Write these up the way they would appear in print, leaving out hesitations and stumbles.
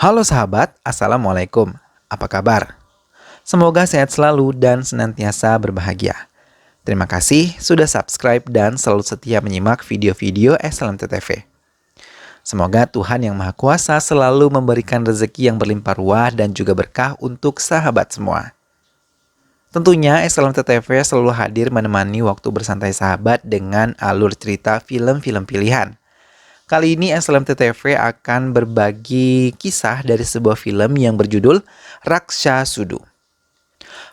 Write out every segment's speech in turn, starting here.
Halo sahabat, Assalamualaikum. Apa kabar? Semoga sehat selalu dan senantiasa berbahagia. Terima kasih sudah subscribe dan selalu setia menyimak video-video SLMT TV. Semoga Tuhan Yang Maha Kuasa selalu memberikan rezeki yang berlimpah ruah dan juga berkah untuk sahabat semua. Tentunya SLMT TV selalu hadir menemani waktu bersantai sahabat dengan alur cerita film-film pilihan. Kali ini SLMT TV akan berbagi kisah dari sebuah film yang berjudul Rakshasudu.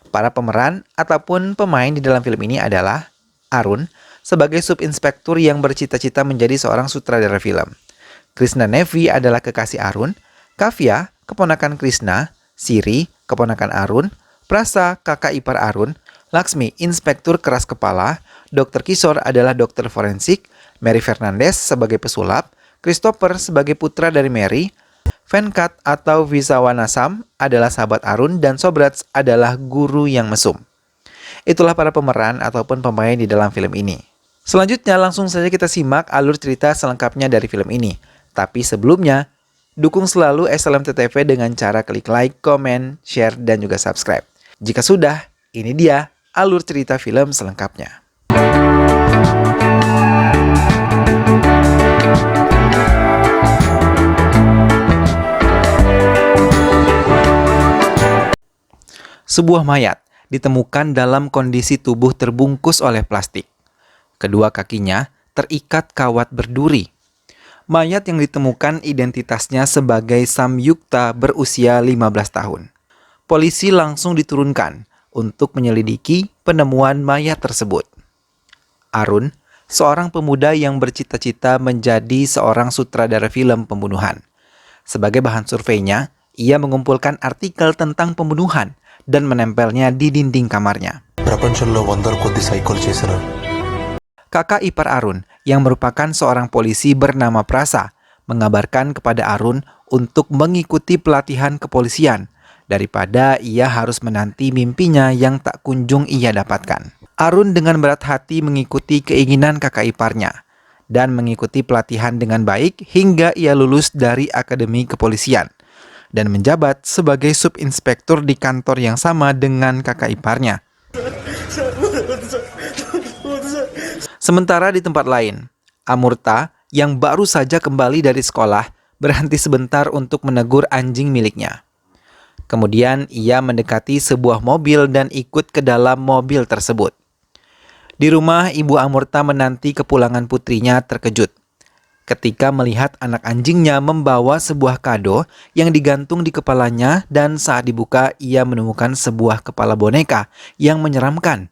Para pemeran ataupun pemain di dalam film ini adalah Arun sebagai subinspektur yang bercita-cita menjadi seorang sutradara film. Krishna Nevi adalah kekasih Arun, Kavya, keponakan Krishna, Siri, keponakan Arun, Prasa, kakak ipar Arun, Laksmi, inspektur keras kepala, Dr. Kishore adalah dokter forensik, Mary Fernandez sebagai pesulap, Christopher sebagai putra dari Mary, Venkat atau Visawanasam adalah sahabat Arun, dan Sobrats adalah guru yang mesum. Itulah para pemeran ataupun pemain di dalam film ini. Selanjutnya langsung saja kita simak alur cerita selengkapnya dari film ini. Tapi sebelumnya, dukung selalu SLMT TV dengan cara klik like, komen, share, dan juga subscribe. Jika sudah, ini dia alur cerita film selengkapnya. Sebuah mayat ditemukan dalam kondisi tubuh terbungkus oleh plastik. Kedua kakinya terikat kawat berduri. Mayat yang ditemukan identitasnya sebagai Samyukta berusia 15 tahun. Polisi langsung diturunkan untuk menyelidiki penemuan mayat tersebut. Arun, seorang pemuda yang bercita-cita menjadi seorang sutradara film pembunuhan. Sebagai bahan surveinya, ia mengumpulkan artikel tentang pembunuhan dan menempelnya di dinding kamarnya. Kakak ipar Arun, yang merupakan seorang polisi bernama Prasa, mengabarkan kepada Arun untuk mengikuti pelatihan kepolisian daripada ia harus menanti mimpinya yang tak kunjung ia dapatkan. Arun dengan berat hati mengikuti keinginan kakak iparnya dan mengikuti pelatihan dengan baik hingga ia lulus dari Akademi Kepolisian dan menjabat sebagai subinspektur di kantor yang sama dengan kakak iparnya. Sementara di tempat lain, Amurta yang baru saja kembali dari sekolah berhenti sebentar untuk menegur anjing miliknya. Kemudian ia mendekati sebuah mobil dan ikut ke dalam mobil tersebut. Di rumah, ibu Amurta menanti kepulangan putrinya terkejut ketika melihat anak anjingnya membawa sebuah kado yang digantung di kepalanya, dan saat dibuka ia menemukan sebuah kepala boneka yang menyeramkan.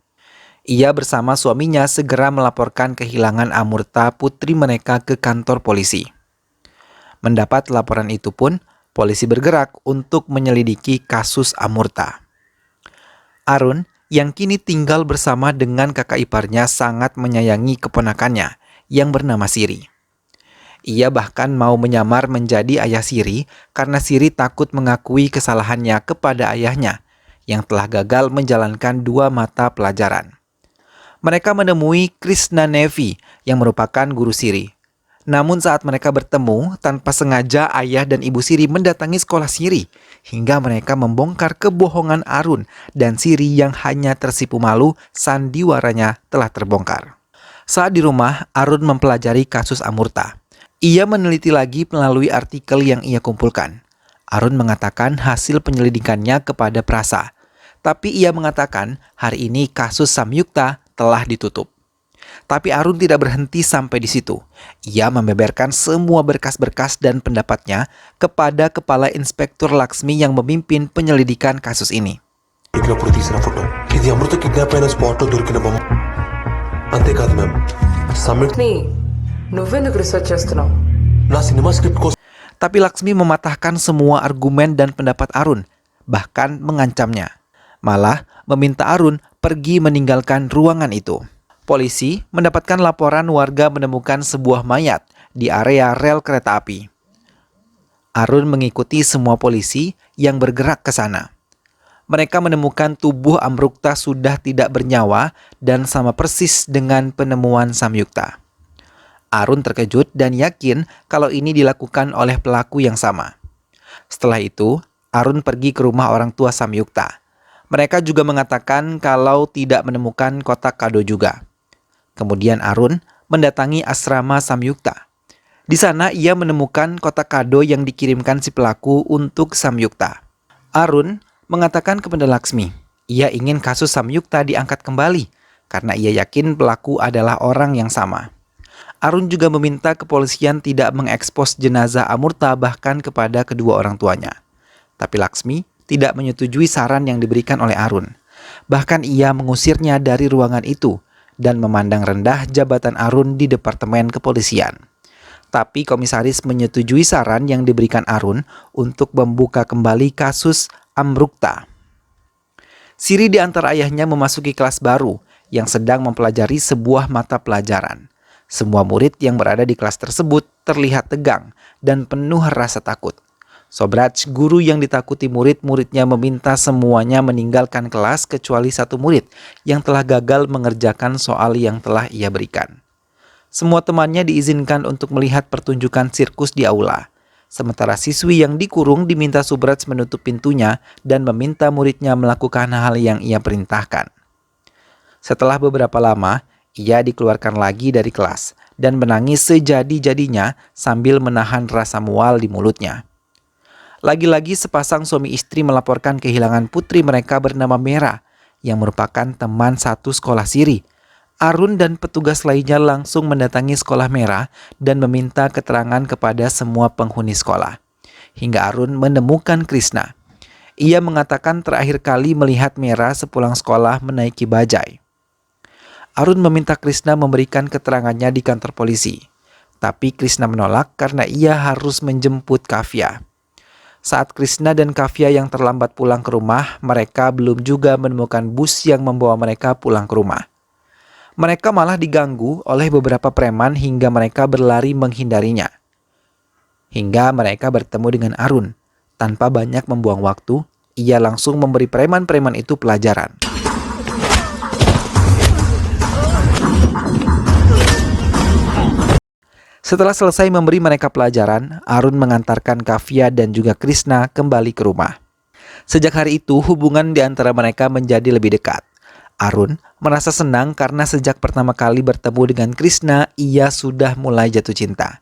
Ia bersama suaminya segera melaporkan kehilangan Amurta putri mereka ke kantor polisi. Mendapat laporan itu pun, polisi bergerak untuk menyelidiki kasus Amurta. Arun yang kini tinggal bersama dengan kakak iparnya sangat menyayangi keponakannya yang bernama Siri. Ia bahkan mau menyamar menjadi ayah Siri karena Siri takut mengakui kesalahannya kepada ayahnya yang telah gagal menjalankan 2 mata pelajaran. Mereka menemui Krishna Nevi yang merupakan guru Siri. Namun saat mereka bertemu, tanpa sengaja ayah dan ibu Siri mendatangi sekolah Siri hingga mereka membongkar kebohongan Arun dan Siri yang hanya tersipu malu sandiwaranya telah terbongkar. Saat di rumah, Arun mempelajari kasus Amurta. Ia meneliti lagi melalui artikel yang ia kumpulkan. Arun mengatakan hasil penyelidikannya kepada Prasa. Tapi ia mengatakan hari ini kasus Samyukta telah ditutup. Tapi Arun tidak berhenti sampai di situ. Ia membeberkan semua berkas-berkas dan pendapatnya kepada Kepala Inspektur Laksmi yang memimpin penyelidikan kasus ini. Tapi Laksmi mematahkan semua argumen dan pendapat Arun, bahkan mengancamnya. Malah meminta Arun pergi meninggalkan ruangan itu. Polisi mendapatkan laporan warga menemukan sebuah mayat di area rel kereta api. Arun mengikuti semua polisi yang bergerak ke sana. Mereka menemukan tubuh Amrukta sudah tidak bernyawa dan sama persis dengan penemuan Samyukta. Arun terkejut dan yakin kalau ini dilakukan oleh pelaku yang sama. Setelah itu, Arun pergi ke rumah orang tua Samyukta. Mereka juga mengatakan kalau tidak menemukan kotak kado juga. Kemudian Arun mendatangi asrama Samyukta. Di sana ia menemukan kotak kado yang dikirimkan si pelaku untuk Samyukta. Arun mengatakan kepada Laksmi, ia ingin kasus Samyukta diangkat kembali karena ia yakin pelaku adalah orang yang sama. Arun juga meminta kepolisian tidak mengekspos jenazah Amurta bahkan kepada kedua orang tuanya. Tapi Laksmi tidak menyetujui saran yang diberikan oleh Arun. Bahkan ia mengusirnya dari ruangan itu dan memandang rendah jabatan Arun di Departemen Kepolisian. Tapi komisaris menyetujui saran yang diberikan Arun untuk membuka kembali kasus Amrukta. Siri diantar ayahnya memasuki kelas baru yang sedang mempelajari sebuah mata pelajaran. Semua murid yang berada di kelas tersebut terlihat tegang dan penuh rasa takut. Sobraj, guru yang ditakuti murid-muridnya, meminta semuanya meninggalkan kelas kecuali satu murid yang telah gagal mengerjakan soal yang telah ia berikan. Semua temannya diizinkan untuk melihat pertunjukan sirkus di aula. Sementara siswi yang dikurung diminta Subraj menutup pintunya dan meminta muridnya melakukan hal yang ia perintahkan. Setelah beberapa lama, ia dikeluarkan lagi dari kelas dan menangis sejadi-jadinya sambil menahan rasa mual di mulutnya. Lagi-lagi sepasang suami istri melaporkan kehilangan putri mereka bernama Mera yang merupakan teman satu sekolah Siri. Arun dan petugas lainnya langsung mendatangi sekolah Mera dan meminta keterangan kepada semua penghuni sekolah. Hingga Arun menemukan Krishna. Ia mengatakan terakhir kali melihat Mera sepulang sekolah menaiki bajai. Arun meminta Krishna memberikan keterangannya di kantor polisi. Tapi Krishna menolak karena ia harus menjemput Kavya. Saat Krishna dan Kavya yang terlambat pulang ke rumah, mereka belum juga menemukan bus yang membawa mereka pulang ke rumah. Mereka malah diganggu oleh beberapa preman hingga mereka berlari menghindarinya. Hingga mereka bertemu dengan Arun. Tanpa banyak membuang waktu, ia langsung memberi preman-preman itu pelajaran. Setelah selesai memberi mereka pelajaran, Arun mengantarkan Kavya dan juga Krishna kembali ke rumah. Sejak hari itu, hubungan di antara mereka menjadi lebih dekat. Arun merasa senang karena sejak pertama kali bertemu dengan Krishna, ia sudah mulai jatuh cinta.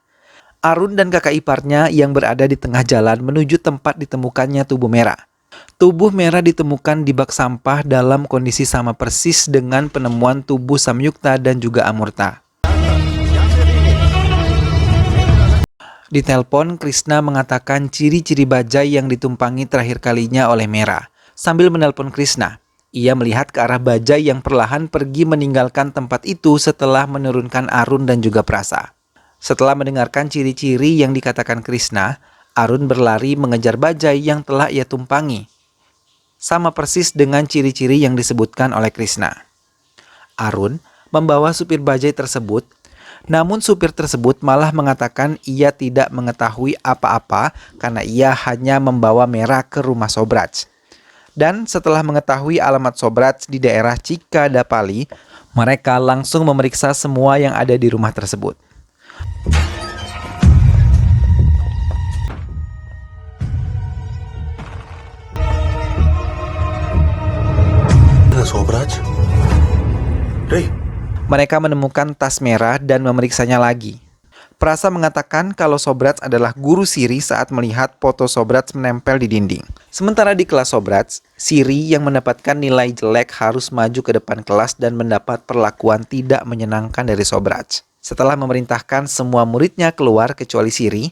Arun dan kakak iparnya yang berada di tengah jalan menuju tempat ditemukannya tubuh Mera. Tubuh Mera ditemukan di bak sampah dalam kondisi sama persis dengan penemuan tubuh Samyukta dan juga Amurta. Di telepon, Krishna mengatakan ciri-ciri bajai yang ditumpangi terakhir kalinya oleh Mera. Sambil menelpon Krishna, ia melihat ke arah bajai yang perlahan pergi meninggalkan tempat itu setelah menurunkan Arun dan juga Prasa. Setelah mendengarkan ciri-ciri yang dikatakan Krishna, Arun berlari mengejar bajai yang telah ia tumpangi. Sama persis dengan ciri-ciri yang disebutkan oleh Krishna. Arun membawa supir bajai tersebut, namun supir tersebut malah mengatakan ia tidak mengetahui apa-apa karena ia hanya membawa Mera ke rumah Sobraj. Dan setelah mengetahui alamat Sobraj di daerah Cikadapali, mereka langsung memeriksa semua yang ada di rumah tersebut. Sobraj? Mereka menemukan tas Mera dan memeriksanya lagi. Prasa mengatakan kalau Sobraj adalah guru Siri saat melihat foto Sobraj menempel di dinding. Sementara di kelas Sobraj, Siri yang mendapatkan nilai jelek harus maju ke depan kelas dan mendapat perlakuan tidak menyenangkan dari Sobraj. Setelah memerintahkan semua muridnya keluar kecuali Siri,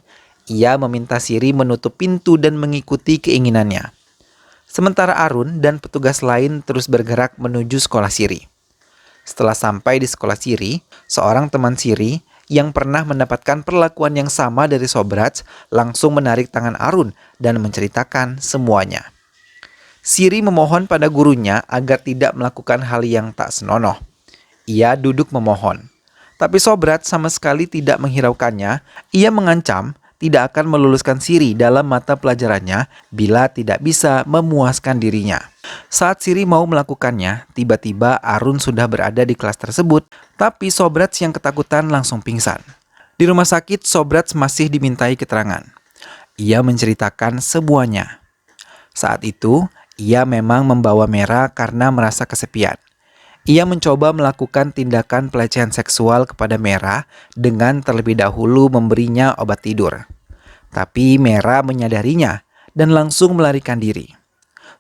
ia meminta Siri menutup pintu dan mengikuti keinginannya. Sementara Arun dan petugas lain terus bergerak menuju sekolah Siri. Setelah sampai di sekolah Siri, seorang teman Siri yang pernah mendapatkan perlakuan yang sama dari Sobraj langsung menarik tangan Arun dan menceritakan semuanya. Siri memohon pada gurunya agar tidak melakukan hal yang tak senonoh. Ia duduk memohon. Tapi Sobraj sama sekali tidak menghiraukannya. Ia mengancam tidak akan meluluskan Siri dalam mata pelajarannya bila tidak bisa memuaskan dirinya. Saat Siri mau melakukannya, tiba-tiba Arun sudah berada di kelas tersebut, tapi Sobraj yang ketakutan langsung pingsan. Di rumah sakit, Sobraj masih dimintai keterangan. Ia menceritakan semuanya. Saat itu, ia memang membawa Mera karena merasa kesepian. Ia mencoba melakukan tindakan pelecehan seksual kepada Mera dengan terlebih dahulu memberinya obat tidur. Tapi Mera menyadarinya dan langsung melarikan diri.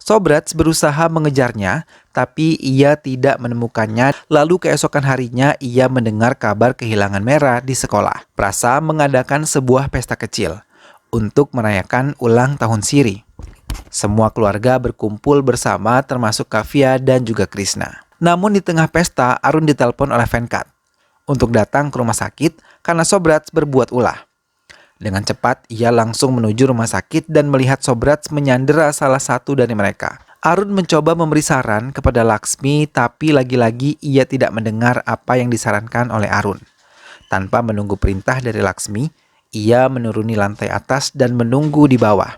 Sobrats berusaha mengejarnya, tapi ia tidak menemukannya. Lalu keesokan harinya ia mendengar kabar kehilangan Mera di sekolah. Prasa mengadakan sebuah pesta kecil untuk merayakan ulang tahun Siri. Semua keluarga berkumpul bersama termasuk Kavya dan juga Krishna. Namun di tengah pesta, Arun ditelepon oleh Venkat untuk datang ke rumah sakit karena Sobrats berbuat ulah. Dengan cepat, ia langsung menuju rumah sakit dan melihat Sobrats menyandera salah satu dari mereka. Arun mencoba memberi saran kepada Laksmi, tapi lagi-lagi ia tidak mendengar apa yang disarankan oleh Arun. Tanpa menunggu perintah dari Laksmi, ia menuruni lantai atas dan menunggu di bawah.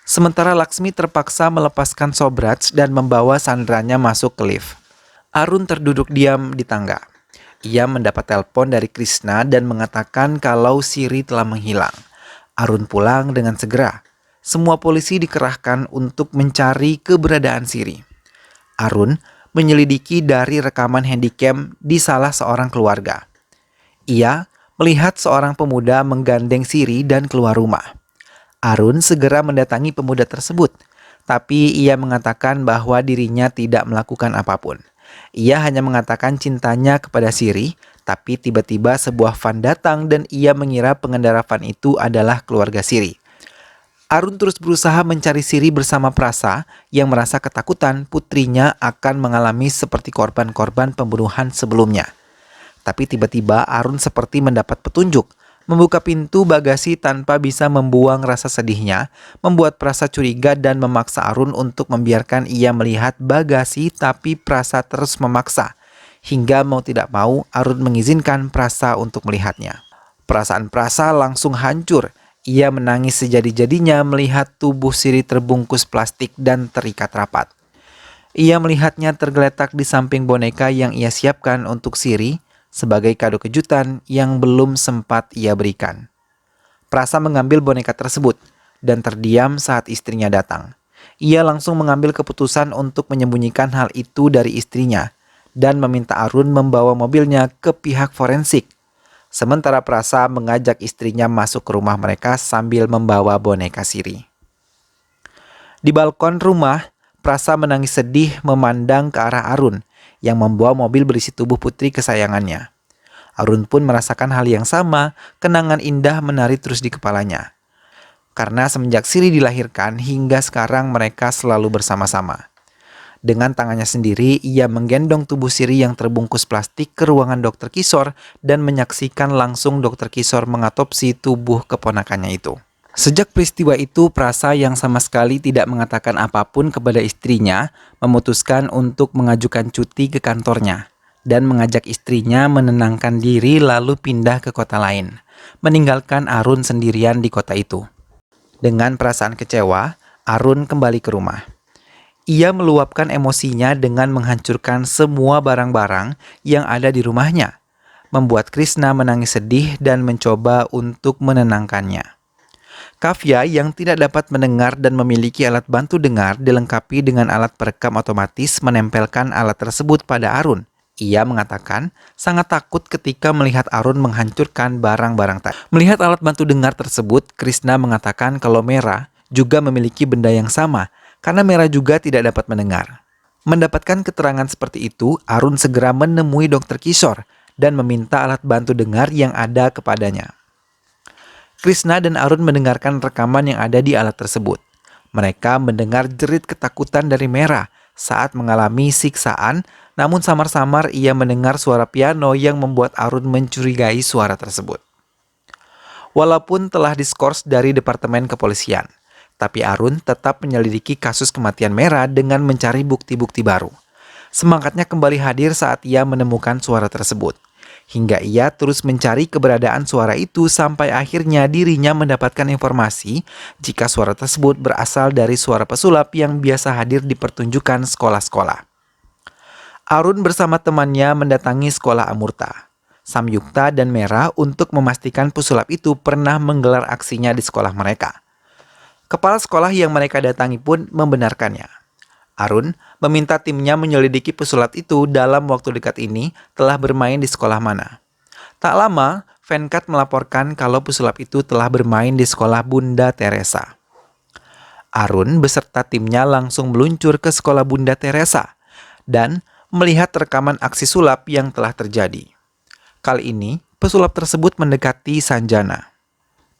Sementara Laksmi terpaksa melepaskan Sobrats dan membawa sandranya masuk ke lift. Arun terduduk diam di tangga. Ia mendapat telepon dari Krishna dan mengatakan kalau Siri telah menghilang. Arun pulang dengan segera. Semua polisi dikerahkan untuk mencari keberadaan Siri. Arun menyelidiki dari rekaman handycam di salah seorang keluarga. Ia melihat seorang pemuda menggandeng Siri dan keluar rumah. Arun segera mendatangi pemuda tersebut, tapi ia mengatakan bahwa dirinya tidak melakukan apapun. Ia hanya mengatakan cintanya kepada Siri, tapi tiba-tiba sebuah van datang dan ia mengira pengendara van itu adalah keluarga Siri. Arun terus berusaha mencari Siri bersama Prasa yang merasa ketakutan putrinya akan mengalami seperti korban-korban pembunuhan sebelumnya. Tapi tiba-tiba Arun seperti mendapat petunjuk. Membuka pintu bagasi tanpa bisa membuang rasa sedihnya, membuat Prasa curiga dan memaksa Arun untuk membiarkan ia melihat bagasi, tapi Prasa terus memaksa. Hingga mau tidak mau, Arun mengizinkan Prasa untuk melihatnya. Perasaan Prasa langsung hancur. Ia menangis sejadi-jadinya melihat tubuh Siri terbungkus plastik dan terikat rapat. Ia melihatnya tergeletak di samping boneka yang ia siapkan untuk Siri, sebagai kado kejutan yang belum sempat ia berikan. Prasa mengambil boneka tersebut dan terdiam saat istrinya datang. Ia langsung mengambil keputusan untuk menyembunyikan hal itu dari istrinya dan meminta Arun membawa mobilnya ke pihak forensik. Sementara Prasa mengajak istrinya masuk ke rumah mereka sambil membawa boneka Siri. Di balkon rumah, Prasa menangis sedih memandang ke arah Arun yang membawa mobil berisi tubuh putri kesayangannya. Arun pun merasakan hal yang sama, kenangan indah menari terus di kepalanya. Karena semenjak Siri dilahirkan hingga sekarang mereka selalu bersama-sama. Dengan tangannya sendiri, ia menggendong tubuh Siri yang terbungkus plastik ke ruangan Dr. Kishore dan menyaksikan langsung Dr. Kishore mengatopsi tubuh keponakannya itu. Sejak peristiwa itu, Prasa yang sama sekali tidak mengatakan apapun kepada istrinya, memutuskan untuk mengajukan cuti ke kantornya dan mengajak istrinya menenangkan diri lalu pindah ke kota lain, meninggalkan Arun sendirian di kota itu. Dengan perasaan kecewa, Arun kembali ke rumah. Ia meluapkan emosinya dengan menghancurkan semua barang-barang yang ada di rumahnya, membuat Krishna menangis sedih dan mencoba untuk menenangkannya. Kavya yang tidak dapat mendengar dan memiliki alat bantu dengar dilengkapi dengan alat perekam otomatis menempelkan alat tersebut pada Arun. Ia mengatakan sangat takut ketika melihat Arun menghancurkan barang-barang tadi. Melihat alat bantu dengar tersebut, Krishna mengatakan kalau Mera juga memiliki benda yang sama karena Mera juga tidak dapat mendengar. Mendapatkan keterangan seperti itu, Arun segera menemui Dr. Kishore dan meminta alat bantu dengar yang ada kepadanya. Krishna dan Arun mendengarkan rekaman yang ada di alat tersebut. Mereka mendengar jerit ketakutan dari Mera saat mengalami siksaan, namun samar-samar ia mendengar suara piano yang membuat Arun mencurigai suara tersebut. Walaupun telah diskors dari Departemen Kepolisian, tapi Arun tetap menyelidiki kasus kematian Mera dengan mencari bukti-bukti baru. Semangatnya kembali hadir saat ia menemukan suara tersebut. Hingga ia terus mencari keberadaan suara itu sampai akhirnya dirinya mendapatkan informasi jika suara tersebut berasal dari suara pesulap yang biasa hadir di pertunjukan sekolah-sekolah. Arun bersama temannya mendatangi sekolah Amurta. Samyukta dan Mera untuk memastikan pesulap itu pernah menggelar aksinya di sekolah mereka. Kepala sekolah yang mereka datangi pun membenarkannya. Arun meminta timnya menyelidiki pesulap itu dalam waktu dekat ini telah bermain di sekolah mana. Tak lama, Venkat melaporkan kalau pesulap itu telah bermain di sekolah Bunda Teresa. Arun beserta timnya langsung meluncur ke sekolah Bunda Teresa dan melihat rekaman aksi sulap yang telah terjadi. Kali ini, pesulap tersebut mendekati Sanjana.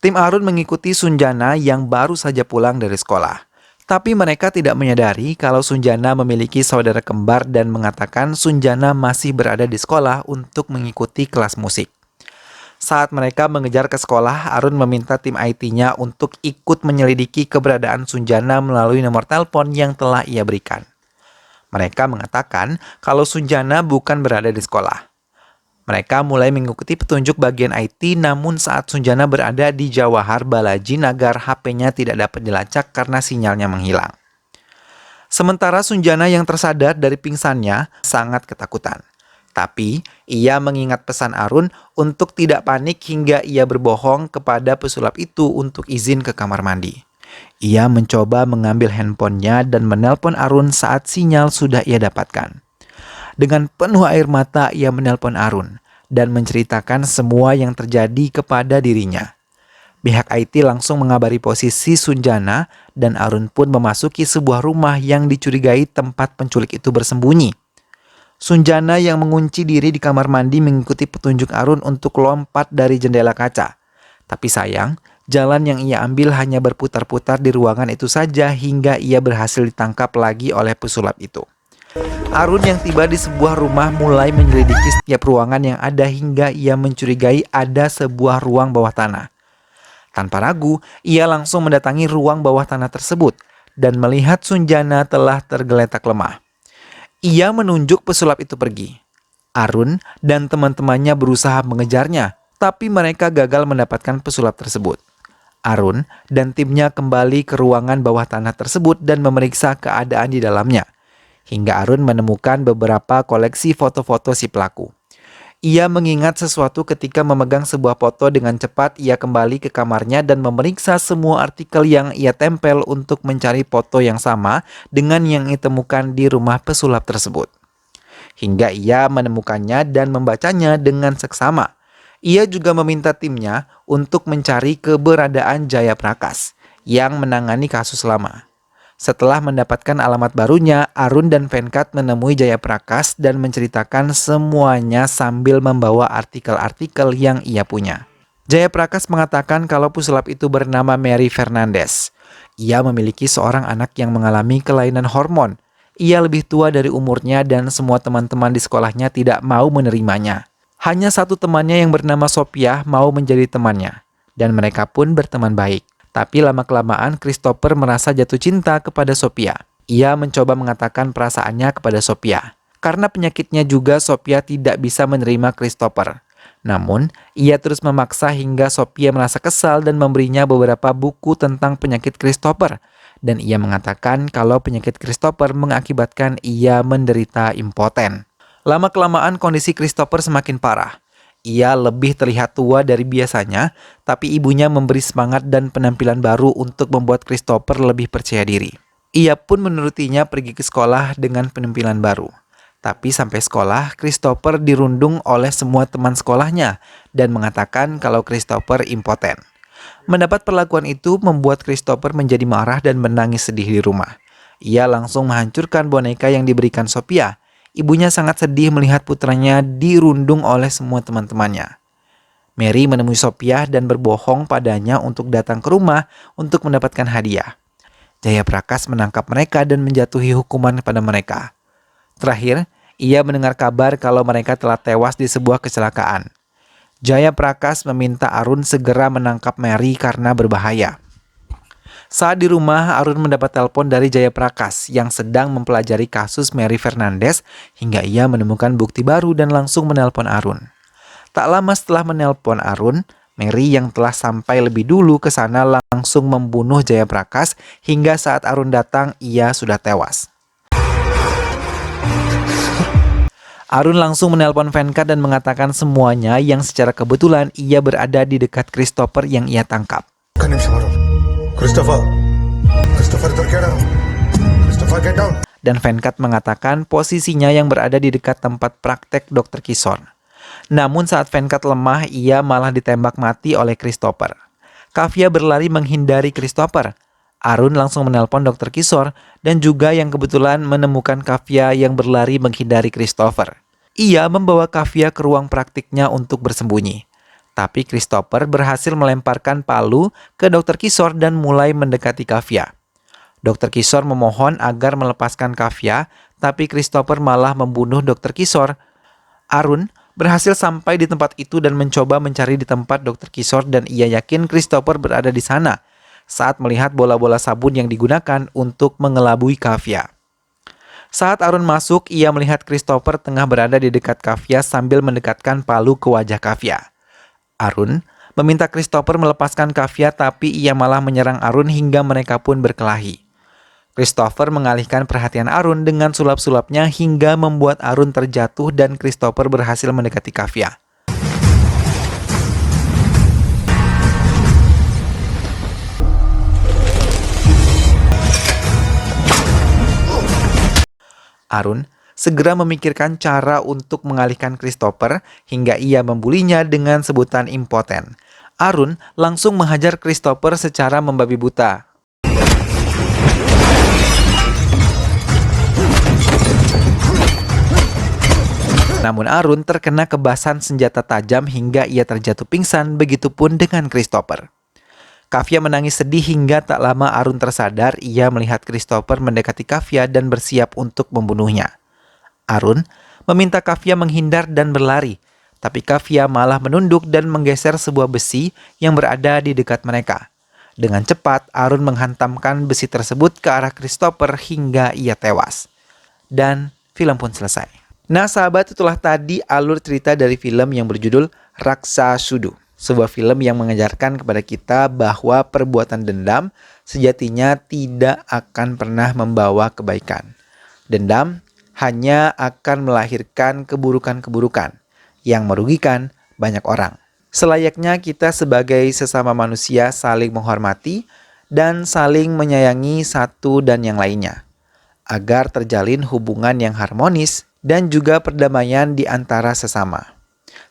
Tim Arun mengikuti Sunjana yang baru saja pulang dari sekolah. Tapi mereka tidak menyadari kalau Sunjana memiliki saudara kembar dan mengatakan Sunjana masih berada di sekolah untuk mengikuti kelas musik. Saat mereka mengejar ke sekolah, Arun meminta tim IT-nya untuk ikut menyelidiki keberadaan Sunjana melalui nomor telepon yang telah ia berikan. Mereka mengatakan kalau Sunjana bukan berada di sekolah. Mereka mulai mengikuti petunjuk bagian IT, namun saat Sunjana berada di Jawahar Balaji Nagar, HP-nya tidak dapat dilacak karena sinyalnya menghilang. Sementara Sunjana yang tersadar dari pingsannya sangat ketakutan. Tapi, ia mengingat pesan Arun untuk tidak panik hingga ia berbohong kepada pesulap itu untuk izin ke kamar mandi. Ia mencoba mengambil handphonenya dan menelpon Arun saat sinyal sudah ia dapatkan. Dengan penuh air mata ia menelpon Arun dan menceritakan semua yang terjadi kepada dirinya. Pihak IT langsung mengabari posisi Sunjana dan Arun pun memasuki sebuah rumah yang dicurigai tempat penculik itu bersembunyi. Sunjana yang mengunci diri di kamar mandi mengikuti petunjuk Arun untuk lompat dari jendela kaca. Tapi sayang, jalan yang ia ambil hanya berputar-putar di ruangan itu saja hingga ia berhasil ditangkap lagi oleh pesulap itu. Arun yang tiba di sebuah rumah mulai menyelidiki setiap ruangan yang ada hingga ia mencurigai ada sebuah ruang bawah tanah. Tanpa ragu, ia langsung mendatangi ruang bawah tanah tersebut dan melihat Sunjana telah tergeletak lemah. Ia menunjuk pesulap itu pergi. Arun dan teman-temannya berusaha mengejarnya, tapi mereka gagal mendapatkan pesulap tersebut. Arun dan timnya kembali ke ruangan bawah tanah tersebut dan memeriksa keadaan di dalamnya. Hingga Arun menemukan beberapa koleksi foto-foto si pelaku. Ia mengingat sesuatu ketika memegang sebuah foto dengan cepat. Ia kembali ke kamarnya dan memeriksa semua artikel yang ia tempel untuk mencari foto yang sama dengan yang ditemukan di rumah pesulap tersebut. Hingga ia menemukannya dan membacanya dengan seksama. Ia juga meminta timnya untuk mencari keberadaan Jaya Prakas yang menangani kasus lama. Setelah mendapatkan alamat barunya, Arun dan Venkat menemui Jaya Prakas dan menceritakan semuanya sambil membawa artikel-artikel yang ia punya. Jaya Prakas mengatakan kalau pesulap itu bernama Mary Fernandez. Ia memiliki seorang anak yang mengalami kelainan hormon. Ia lebih tua dari umurnya dan semua teman-teman di sekolahnya tidak mau menerimanya. Hanya satu temannya yang bernama Sophia mau menjadi temannya, dan mereka pun berteman baik. Tapi lama-kelamaan Christopher merasa jatuh cinta kepada Sophia. Ia mencoba mengatakan perasaannya kepada Sophia. Karena penyakitnya juga Sophia tidak bisa menerima Christopher. Namun, ia terus memaksa hingga Sophia merasa kesal dan memberinya beberapa buku tentang penyakit Christopher. Dan ia mengatakan kalau penyakit Christopher mengakibatkan ia menderita impoten. Lama-kelamaan kondisi Christopher semakin parah. Ia lebih terlihat tua dari biasanya, tapi ibunya memberi semangat dan penampilan baru untuk membuat Christopher lebih percaya diri. Ia pun menurutinya pergi ke sekolah dengan penampilan baru. Tapi sampai sekolah, Christopher dirundung oleh semua teman sekolahnya dan mengatakan kalau Christopher impoten. Mendapat perlakuan itu membuat Christopher menjadi marah dan menangis sedih di rumah. Ia langsung menghancurkan boneka yang diberikan Sophia. Ibunya sangat sedih melihat putranya dirundung oleh semua teman-temannya. Mary menemui Sophia dan berbohong padanya untuk datang ke rumah untuk mendapatkan hadiah. Jaya Prakas menangkap mereka dan menjatuhi hukuman kepada mereka. Terakhir, ia mendengar kabar kalau mereka telah tewas di sebuah kecelakaan. Jaya Prakas meminta Arun segera menangkap Mary karena berbahaya. Saat di rumah, Arun mendapat telepon dari Jaya Prakas yang sedang mempelajari kasus Mary Fernandez hingga ia menemukan bukti baru dan langsung menelpon Arun. Tak lama setelah menelpon Arun, Mary yang telah sampai lebih dulu ke sana langsung membunuh Jaya Prakas hingga saat Arun datang ia sudah tewas. Arun langsung menelpon Venkat dan mengatakan semuanya yang secara kebetulan ia berada di dekat Christopher yang ia tangkap. Christopher, terkena. Christopher, get down. Dan Venkat mengatakan posisinya yang berada di dekat tempat praktek Dr. Kishore. Namun saat Venkat lemah, ia malah ditembak mati oleh Christopher. Kavya berlari menghindari Christopher. Arun langsung menelpon Dr. Kishore dan juga yang kebetulan menemukan Kavya yang berlari menghindari Christopher. Ia membawa Kavya ke ruang praktiknya untuk bersembunyi. Tapi Christopher berhasil melemparkan palu ke Dr. Kishore dan mulai mendekati Kavya. Dr. Kishore memohon agar melepaskan Kavya, tapi Christopher malah membunuh Dr. Kishore. Arun berhasil sampai di tempat itu dan mencoba mencari di tempat Dr. Kishore dan ia yakin Christopher berada di sana saat melihat bola-bola sabun yang digunakan untuk mengelabui Kavya. Saat Arun masuk, ia melihat Christopher tengah berada di dekat Kavya sambil mendekatkan palu ke wajah Kavya. Arun meminta Christopher melepaskan Kavya, tapi ia malah menyerang Arun hingga mereka pun berkelahi. Christopher mengalihkan perhatian Arun dengan sulap-sulapnya hingga membuat Arun terjatuh dan Christopher berhasil mendekati Kavya. Arun segera memikirkan cara untuk mengalihkan Christopher hingga ia membulinya dengan sebutan impoten. Arun langsung menghajar Christopher secara membabi buta. Namun Arun terkena kebasan senjata tajam hingga ia terjatuh pingsan, begitupun dengan Christopher. Kavya menangis sedih hingga tak lama Arun tersadar. Ia melihat Christopher mendekati Kavya dan bersiap untuk membunuhnya. Arun meminta Kavya menghindar dan berlari, tapi Kavya malah menunduk dan menggeser sebuah besi yang berada di dekat mereka. Dengan cepat, Arun menghantamkan besi tersebut ke arah Christopher hingga ia tewas. Dan film pun selesai. Nah sahabat, itulah tadi alur cerita dari film yang berjudul Raksasudu. Sebuah film yang mengajarkan kepada kita bahwa perbuatan dendam sejatinya tidak akan pernah membawa kebaikan. Dendam hanya akan melahirkan keburukan-keburukan yang merugikan banyak orang. Selayaknya kita sebagai sesama manusia saling menghormati dan saling menyayangi satu dan yang lainnya, agar terjalin hubungan yang harmonis dan juga perdamaian di antara sesama.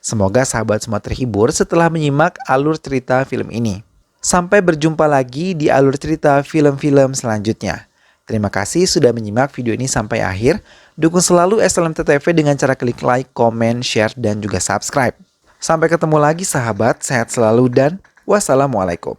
Semoga sahabat semua terhibur setelah menyimak alur cerita film ini. Sampai berjumpa lagi di alur cerita film-film selanjutnya. Terima kasih sudah menyimak video ini sampai akhir. Dukung selalu SLMT TV dengan cara klik like, comment, share, dan juga subscribe. Sampai ketemu lagi sahabat, sehat selalu dan wassalamualaikum.